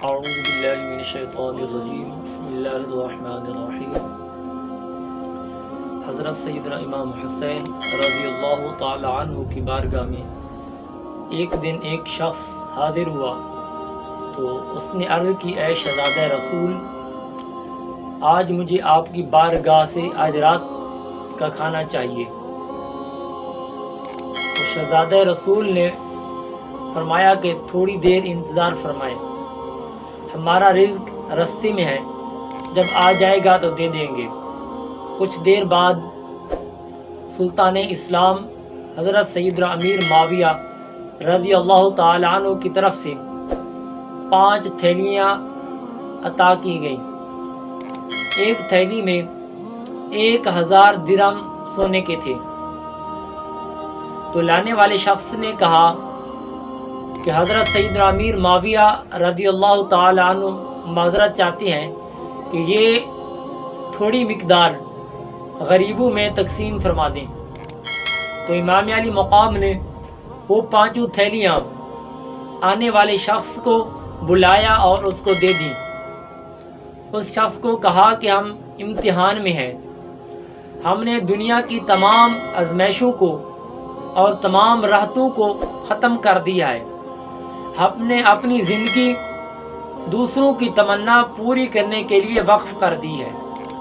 اعوذ باللہ من الشیطان الرجیم بسم اللہ الرحمن الرحیم۔ حضرت سیدنا امام حسین رضی اللہ تعالی عنہ کی بارگاہ میں ایک دن ایک شخص حاضر ہوا تو اس نے عرض کی، اے شہزادہ رسول، آج مجھے آپ کی بارگاہ سے آج رات کا کھانا چاہیے۔ تو شہزادہ رسول نے فرمایا کہ تھوڑی دیر انتظار فرمائیں، ہمارا رزق رستے میں ہے، جب آ جائے گا تو دے دیں گے۔ کچھ دیر بعد سلطان اسلام حضرت سیدنا امیر معاویہ رضی اللہ تعالی عنہ کی طرف سے 5 تھیلیاں عطا کی گئیں۔ ایک تھیلی میں 1000 درہم سونے کے تھے۔ تو لانے والے شخص نے کہا کہ حضرت سیدنا امیر معاویہ رضی اللہ تعالی عنہ معذرت چاہتے ہیں کہ یہ تھوڑی مقدار غریبوں میں تقسیم فرما دیں۔ تو امام علی مقام نے وہ 5 تھیلیاں آنے والے شخص کو بلایا اور اس کو دے دیں۔ اس شخص کو کہا کہ ہم امتحان میں ہیں، ہم نے دنیا کی تمام آزمائشوں کو اور تمام راحتوں کو ختم کر دیا ہے، ہم نے اپنی زندگی دوسروں کی تمنا پوری کرنے کے لیے وقف کر دی ہے۔